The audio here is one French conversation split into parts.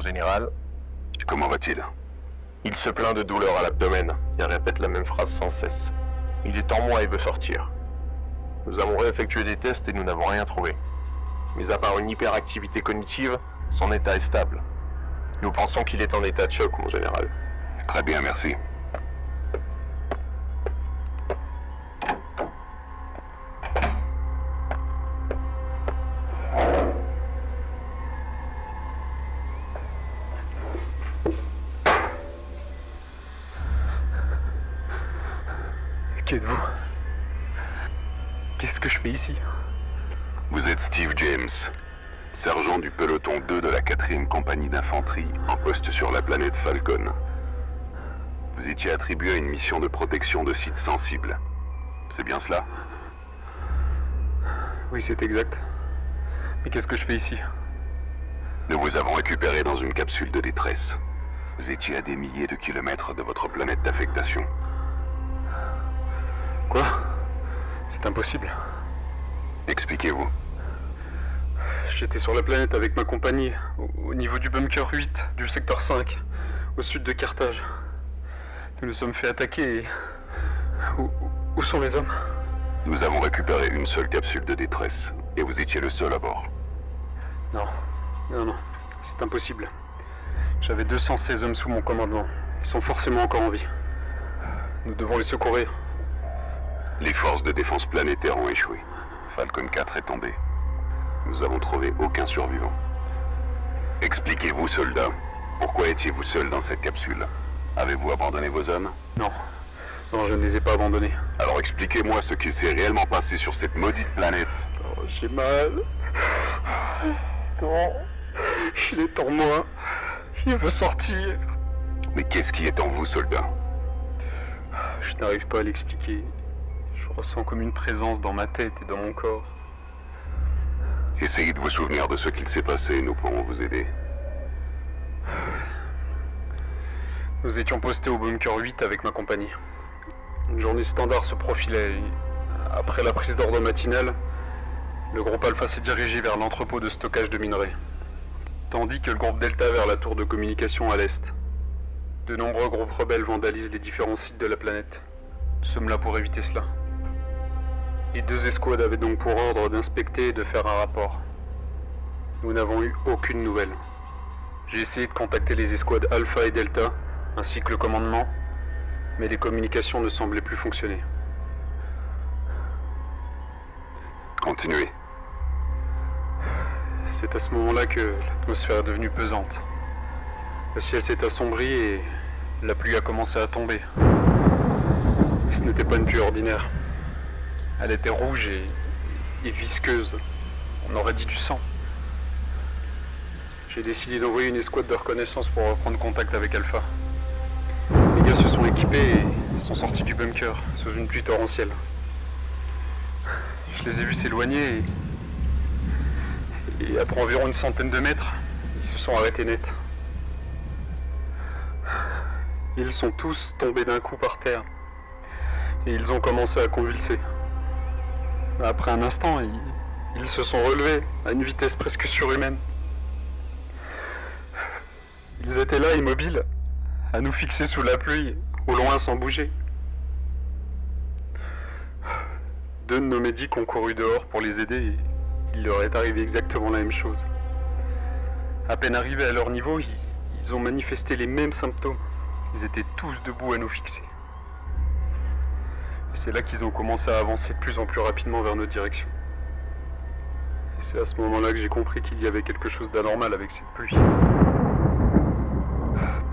général. Comment va-t-il? Il se plaint de douleurs à l'abdomen et répète la même phrase sans cesse. Il est en moi et veut sortir. Nous avons réeffectué des tests et nous n'avons rien trouvé. Mais à part une hyperactivité cognitive, son état est stable. Nous pensons qu'il est en état de choc, mon général. Très bien, merci. Qui êtes-vous? Qu'est-ce que je fais ici? Vous êtes Steve James, sergent du peloton 2 de la 4e compagnie d'infanterie, en poste sur la planète Falcon. Vous étiez attribué à une mission de protection de sites sensibles. C'est bien cela? Oui, c'est exact. Mais qu'est-ce que je fais ici? Nous vous avons récupéré dans une capsule de détresse. Vous étiez à des milliers de kilomètres de votre planète d'affectation. Quoi? C'est impossible. Expliquez-vous. J'étais sur la planète avec ma compagnie, au niveau du bunker 8 du secteur 5, au sud de Carthage. Nous nous sommes fait attaquer et... Où sont les hommes? Nous avons récupéré une seule capsule de détresse, et vous étiez le seul à bord. Non, c'est impossible. J'avais 216 hommes sous mon commandement. Ils sont forcément encore en vie. Nous devons les secourir. Les forces de défense planétaire ont échoué. Falcon 4 est tombé. Nous avons trouvé aucun survivant. Expliquez-vous, soldat. Pourquoi étiez-vous seul dans cette capsule? Avez-vous abandonné vos hommes? Non, je ne les ai pas abandonnés. Alors expliquez-moi ce qui s'est réellement passé sur cette maudite planète. Oh, j'ai mal. Non, il est en moi. Il veut sortir. Mais qu'est-ce qui est en vous, soldat? Je n'arrive pas à l'expliquer. Je ressens comme une présence dans ma tête et dans mon corps. Essayez de vous souvenir de ce qu'il s'est passé, nous pourrons vous aider. Nous étions postés au bunker 8 avec ma compagnie. Une journée standard se profilait et, après la prise d'ordre matinale, le groupe Alpha s'est dirigé vers l'entrepôt de stockage de minerais, tandis que le groupe Delta vers la tour de communication à l'est. De nombreux groupes rebelles vandalisent les différents sites de la planète. Nous sommes là pour éviter cela. Les 2 escouades avaient donc pour ordre d'inspecter et de faire un rapport. Nous n'avons eu aucune nouvelle. J'ai essayé de contacter les escouades Alpha et Delta, ainsi que le commandement, mais les communications ne semblaient plus fonctionner. Continuez. C'est à ce moment-là que l'atmosphère est devenue pesante. Le ciel s'est assombri et la pluie a commencé à tomber. Mais ce n'était pas une pluie ordinaire. Elle était rouge et visqueuse. On aurait dit du sang. J'ai décidé d'envoyer une escouade de reconnaissance pour reprendre contact avec Alpha. Les gars se sont équipés et sont sortis du bunker sous une pluie torrentielle. Je les ai vus s'éloigner et après environ une centaine de mètres, ils se sont arrêtés net. Ils sont tous tombés d'un coup par terre et ils ont commencé à convulser. Après un instant, ils se sont relevés à une vitesse presque surhumaine. Ils étaient là, immobiles, à nous fixer sous la pluie, au loin sans bouger. 2 de nos médics ont couru dehors pour les aider et il leur est arrivé exactement la même chose. À peine arrivés à leur niveau, ils ont manifesté les mêmes symptômes. Ils étaient tous debout à nous fixer. Et c'est là qu'ils ont commencé à avancer de plus en plus rapidement vers notre direction. Et c'est à ce moment-là que j'ai compris qu'il y avait quelque chose d'anormal avec cette pluie.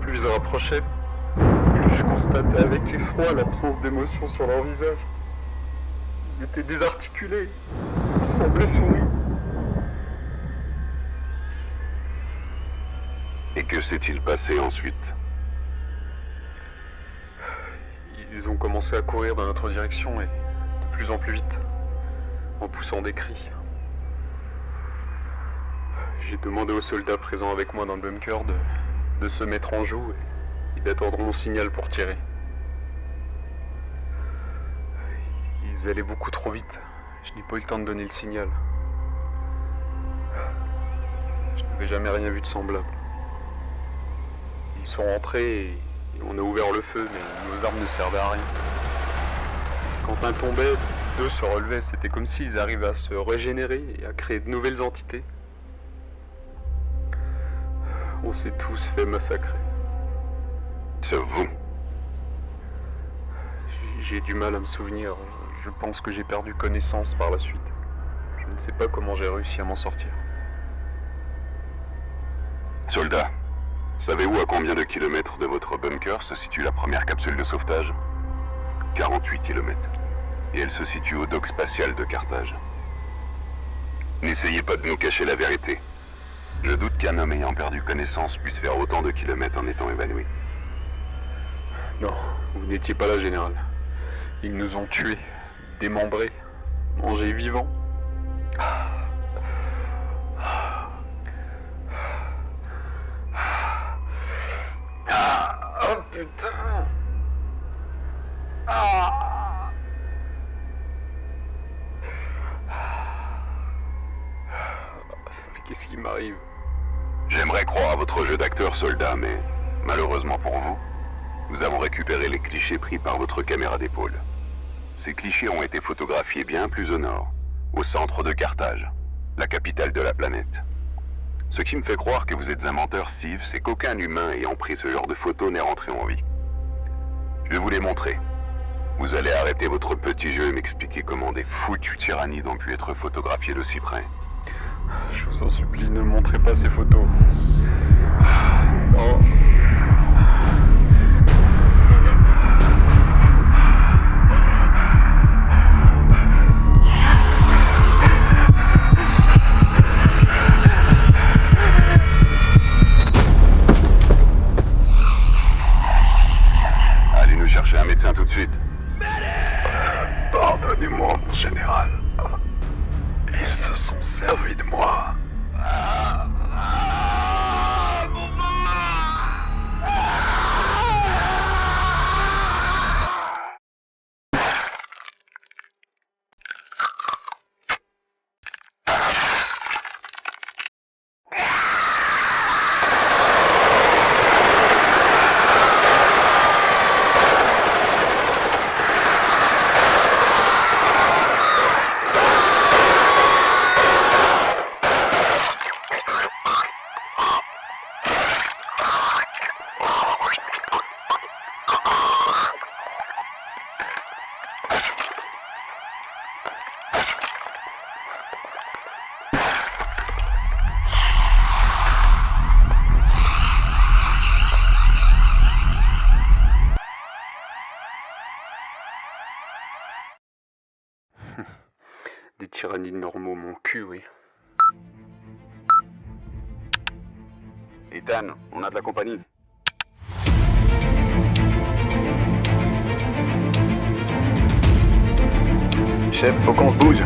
Plus ils rapprochaient, plus je constatais avec effroi l'absence d'émotion sur leur visage. Ils étaient désarticulés, ils semblaient sourire. Et que s'est-il passé ensuite? Ils ont commencé à courir dans notre direction et de plus en plus vite, en poussant des cris. J'ai demandé aux soldats présents avec moi dans le bunker de se mettre en joue et d'attendre mon signal pour tirer. Ils allaient beaucoup trop vite. Je n'ai pas eu le temps de donner le signal. Je n'avais jamais rien vu de semblable. Ils sont rentrés et on a ouvert le feu, mais nos armes ne servaient à rien. Quand un tombait, deux se relevaient, c'était comme s'ils arrivaient à se régénérer et à créer de nouvelles entités. On s'est tous fait massacrer. C'est vous. J'ai du mal à me souvenir. Je pense que j'ai perdu connaissance par la suite. Je ne sais pas comment j'ai réussi à m'en sortir. Soldat, savez-vous à combien de kilomètres de votre bunker se situe la première capsule de sauvetage? 48 kilomètres. Et elle se situe au dock spatial de Carthage. N'essayez pas de nous cacher la vérité. Je doute qu'un homme ayant perdu connaissance puisse faire autant de kilomètres en étant évanoui. Non, vous n'étiez pas là, général. Ils nous ont tués, démembrés, mangés vivants. Oh putain! Qu'est-ce qui m'arrive? J'aimerais croire à votre jeu d'acteur, soldat, mais malheureusement pour vous, nous avons récupéré les clichés pris par votre caméra d'épaule. Ces clichés ont été photographiés bien plus au nord, au centre de Carthage, la capitale de la planète. Ce qui me fait croire que vous êtes un menteur, Steve, c'est qu'aucun humain ayant pris ce genre de photos n'est rentré en vie. Je vais vous les montrer. Vous allez arrêter votre petit jeu et m'expliquer comment des foutues tyrannides ont pu être photographiées de si près. Je vous en supplie, ne montrez pas ces photos. Oh. Allez nous chercher un médecin tout de suite. Pardonnez-moi, mon général. Ils se sont servis de moi. Des tyrannides normaux, mon cul, oui. Ethan, on a de la compagnie. Chef, faut qu'on se bouge.